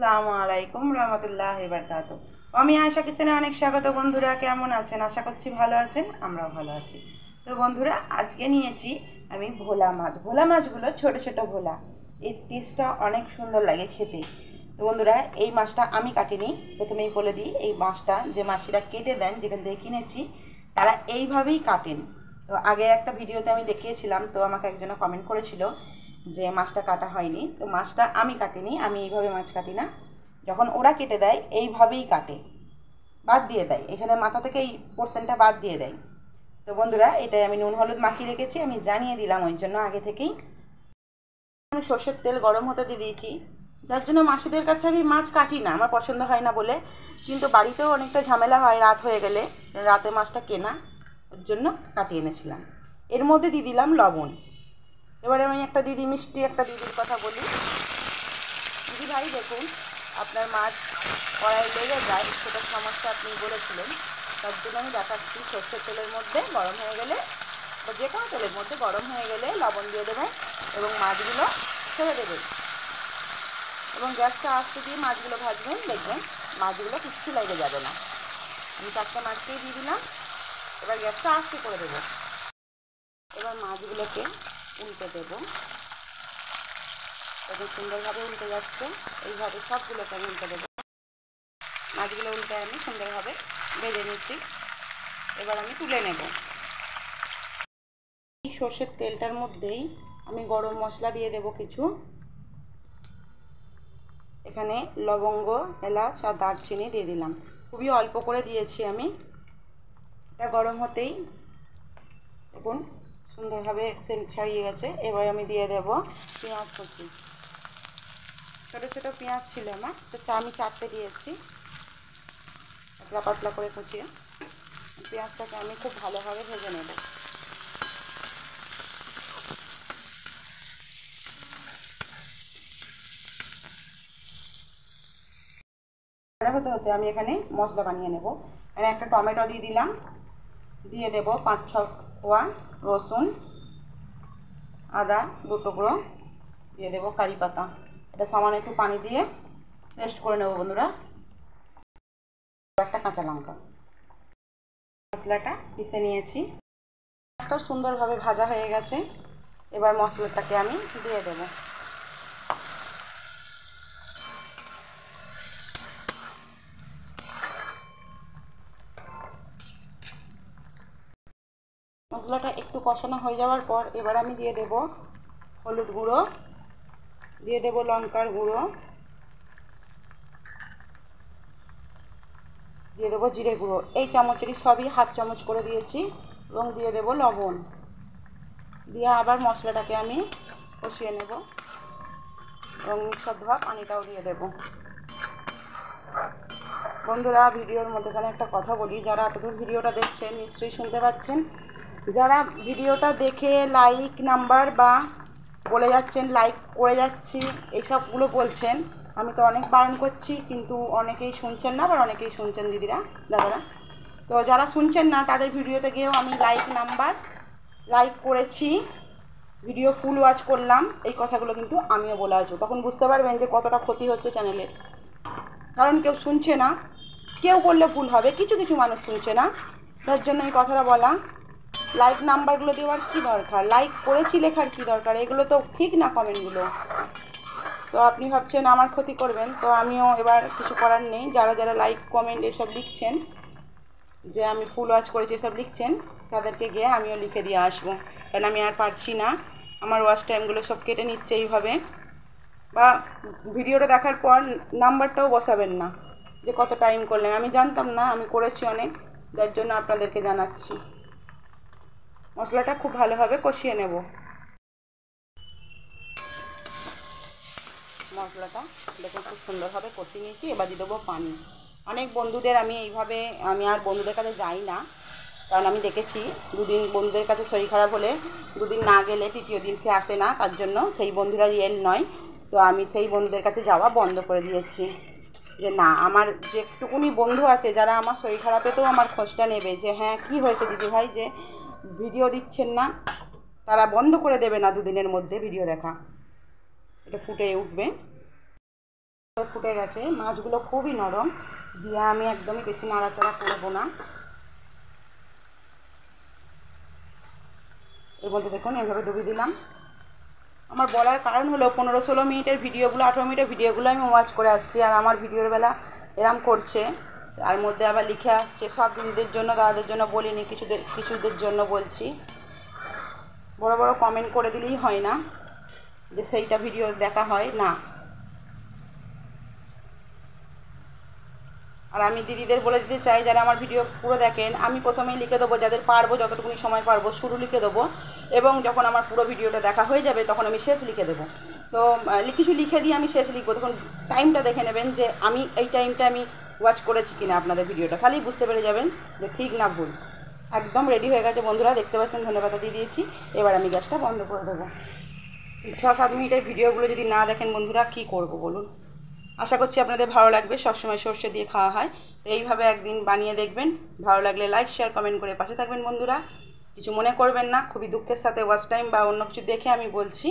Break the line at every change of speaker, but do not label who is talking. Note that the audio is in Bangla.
আসসালামু আলাইকুম রহমতুল্লাহি বারাকাতুহু। আমি আয়শা কিচেনে অনেক স্বাগত। বন্ধুরা কেমন আছেন? আশা করছি ভালো আছেন, আমরাও ভালো আছি। তো বন্ধুরা, আজকে নিয়েছি আমি ভোলা মাছ। ভোলা মাছগুলো ছোট ছোট ভোলা, এই টেস্টটা অনেক সুন্দর লাগে খেতে। তো বন্ধুরা, এই মাছটা আমি কাটিনি। প্রথমেই বলে দিই, এই মাছটা যে মাসিরা কেটে দেন, যেখান থেকে কিনেছি, তারা এইভাবেই কাটেন। তো আগে একটা ভিডিওতে আমি দেখিয়েছিলাম, তো আমাকে একজনে কমেন্ট করেছিল যে মাছটা কাটা হয়নি। তো মাছটা আমি কাটিনি, আমি এইভাবে মাছ কাটি না। যখন ওরা কেটে দেয় এইভাবেই কাটে, বাদ দিয়ে দেয়, এখানে মাথা থেকে এই পোর্শনটা বাদ দিয়ে দেয়। তো বন্ধুরা, এটাই আমি নুন হলুদ মাখিয়ে রেখেছি, আমি জানিয়ে দিলাম ওই জন্য আগে থেকেই। আমি সর্ষের তেল গরম হতে দিয়ে দিয়েছি, যার জন্য মাসিদের কাছে আমি মাছ কাটি না, আমার পছন্দ হয় না বলে। কিন্তু বাড়িতেও অনেকটা ঝামেলা হয় রাত হয়ে গেলে, রাতে মাছটা কেনা, ওর জন্য কাটিয়ে এনেছিলাম। এর মধ্যে দিয়ে দিলাম লবণ। এবারে আমি একটা দিদি, মিষ্টি একটা দিদির কথা বলি। দিদি ভাই, দেখুন, আপনার মাছ কড়াই লেগে যায়, সেটা সমস্যা আপনি বলেছিলেন। তার জন্য আমি দেখাচ্ছি, সর্ষের তেলের মধ্যে গরম হয়ে গেলে, বা যে কোনো তেলের মধ্যে গরম হয়ে গেলে লবণ দিয়ে দেবেন এবং মাছগুলো ছেড়ে দেবেন এবং গ্যাসটা আস্তে দিয়ে মাছগুলো ভাজবেন। দেখবেন মাছগুলো কিচ্ছু লেগে যাবে না। আমি চারটা মাছকেই দিয়ে দিলাম। এবার গ্যাসটা আস্তে করে দেবো। এবার মাছগুলোকে উল্টে দেবো। তখন সুন্দরভাবে উল্টে যাচ্ছে, এইভাবে সবগুলোকে আমি উল্টে দেবো। মাছগুলো উল্টে আমি সুন্দরভাবে ভেজে নিচ্ছি। এবার আমি তুলে নেব। এই সর্ষের তেলটার মধ্যেই আমি গরম মশলা দিয়ে দেব কিছু। এখানে লবঙ্গ, এলাচ আর দারচিনি দিয়ে দিলাম, খুবই অল্প করে দিয়েছি আমি। এটা গরম হতেই দেখুন সুন্দরভাবে সেন্ট ছাড়িয়ে গেছে। এবার আমি দিয়ে দেব পেঁয়াজ কুচি। ছোটো ছোটো পেঁয়াজ ছিল আমার, তো আমি 4টে দিয়েছি, পাতলা পাতলা করে কুচিয়ে। পেঁয়াজটাকে আমি খুব ভালোভাবে ভেজে নেব। ভাজা হতে হতে আমি এখানে মশলা বানিয়ে নেব। এখানে একটা টমেটো দিয়ে দিলাম, দিয়ে দেব 5-6 কোয়া রসুন, আদা 2 টুকরো, দিয়ে দেবো কারি পাতা। এটা সামান্য একটু পানি দিয়ে পেস্ট করে নেব বন্ধুরা। একটা কাঁচা লঙ্কা। মশলাটা পিষে নিয়েছি, মশলাটা সুন্দরভাবে ভাজা হয়ে গেছে। এবার মশলাটাকে আমি দিয়ে দেব। মশলাটা একটু কষানো হয়ে যাওয়ার পর এবার আমি দিয়ে দেব হলুদ গুঁড়ো, দিয়ে দেব লঙ্কার গুঁড়ো, দিয়ে দেবো জিরে গুঁড়ো। এই চামচেরই সবই হাফ চামচ করে দিয়েছি এবং দিয়ে দেব লবণ। দিয়ে আবার মশলাটাকে আমি কষিয়ে নেব এবং মিক্সার ধোয়া পানিটাও দিয়ে দেব। বন্ধুরা, ভিডিওর মধ্যেখানে একটা কথা বলি, যারা এতদূর ভিডিওটা দেখছেন নিশ্চয়ই শুনতে পাচ্ছেন। যারা ভিডিওটা দেখে লাইক নাম্বার বা বলে যাচ্ছেন লাইক করে যাচ্ছি, এইসবগুলো বলছেন, আমি তো অনেক বারণ করছি, কিন্তু অনেকেই শুনছেন না, আবার অনেকেই শুনছেন দিদিরা, দাদারা। তো যারা শুনছেন না তাদের ভিডিওতে গিয়েও আমি লাইক নাম্বার, লাইক করেছি, ভিডিও ফুল ওয়াচ করলাম, এই কথাগুলো কিন্তু আমিও বলে আসবো। তখন বুঝতে পারবেন যে কতটা ক্ষতি হচ্ছে চ্যানেলের। কারণ কেউ শুনছে না, কেউ বললে ভুল হবে, কিছু কিছু মানুষ শুনছে না, তার জন্য এই কথাটা বলা। লাইক নাম্বারগুলো দেওয়ার কী দরকার, লাইক করেছি লেখার কী দরকার, এগুলো তো ঠিক না কমেন্টগুলো। তো আপনি ভাবছেন আমার ক্ষতি করবেন, তো আমিও এবার কিছু করার নেই। যারা যারা লাইক কমেন্ট এসব লিখছেন, যে আমি ফুল ওয়াচ করেছি এসব লিখছেন, তাদেরকে গিয়ে আমিও লিখে দিয়ে আসবো। কারণ আমি আর পারছি না, আমার ওয়াচ টাইমগুলো সব কেটে নিচ্ছে এইভাবে। বা ভিডিওটা দেখার পর নাম্বারটাও বসাবেন না যে কত টাইম করলেন, আমি জানতাম না, আমি করেছি অনেক, যার জন্য আপনাদেরকে জানাচ্ছি। মশলাটা খুব ভালোভাবে কষিয়ে নেব। মশলাটা দেখুন খুব সুন্দরভাবে কষিয়ে নিয়েছি। এবার দিয়ে দেবো পানি। অনেক বন্ধুদের আমি এইভাবে, আমি আর বন্ধুদের কাছে যাই না, কারণ আমি দেখেছি দুদিন বন্ধুদের কাছে শরীর খারাপ হলে দুদিন না গেলে তৃতীয় দিন সে আসে না, তার জন্য সেই বন্ধুরা রিয়েল নয়। তো আমি সেই বন্ধুদের কাছে যাওয়া বন্ধ করে দিয়েছি, যে না, আমার যেটুকুনি বন্ধু আছে যারা আমার শরীর খারাপেতেও আমার খোঁজটা নেবে, যে হ্যাঁ কী হয়েছে দিদিভাই, যে ভিডিও দিচ্ছেন না, তারা বন্ধ করে দেবে না দুদিনের মধ্যে ভিডিও দেখা, এটা ফুটে উঠবে। ফুটে গেছে, মাছগুলো খুবই নরম, দিয়ে আমি একদমই বেশি নাড়াচাড়া করবো না। এর মধ্যে দেখুন এইভাবে ডুবিয়ে দিলাম। আমার বলার কারণ হলো 15-16 মিনিটের ভিডিওগুলো, 18 মিনিটের ভিডিওগুলো আমি ওয়াচ করে আসছি, আর আমার ভিডিওর বেলা এরম করছে। তার মধ্যে আবার লিখে আসছে সব দিদিদের জন্য, দাদাদের জন্য বলিনি, কিছুদের জন্য বলছি। বড় বড় কমেন্ট করে দিলেই হয় না যে সেইটা ভিডিও দেখা হয় না। আর আমি দিদিদের বলে দিতে চাই, যারা আমার ভিডিও পুরো দেখেন, আমি প্রথমেই লিখে দেবো যাদের পারবো, যতটুকুনি সময় পারবো শুরু লিখে দেবো, এবং যখন আমার পুরো ভিডিওটা দেখা হয়ে যাবে তখন আমি শেষ লিখে দেবো। তো কিছু লিখে দিয়ে আমি শেষ লিখবো, তখন টাইমটা দেখে নেবেন যে আমি এই টাইমটা আমি ওয়াচ করেছি কিনা আপনাদের ভিডিওটা, খালি বুঝতে পেরে যাবেন যে ঠিক না ভুল। একদম রেডি হয়ে গেছে বন্ধুরা, দেখতে পাচ্ছেন ধনেপাতা দিয়ে দিয়েছি। এবার আমি গ্যাসটা বন্ধ করে দেবো। 6-7 মিনিটের ভিডিওগুলো যদি না দেখেন বন্ধুরা কী করবো বলুন। আশা করছি আপনাদের ভালো লাগবে, সবসময় সর্ষে দিয়ে খাওয়া হয়, তো এইভাবে একদিন বানিয়ে দেখবেন। ভালো লাগলে লাইক শেয়ার কমেন্ট করে পাশে থাকবেন বন্ধুরা, কিছু মনে করবেন না, খুবই দুঃখের সাথে ওয়াচ টাইম বা অন্য কিছু দেখে আমি বলছি।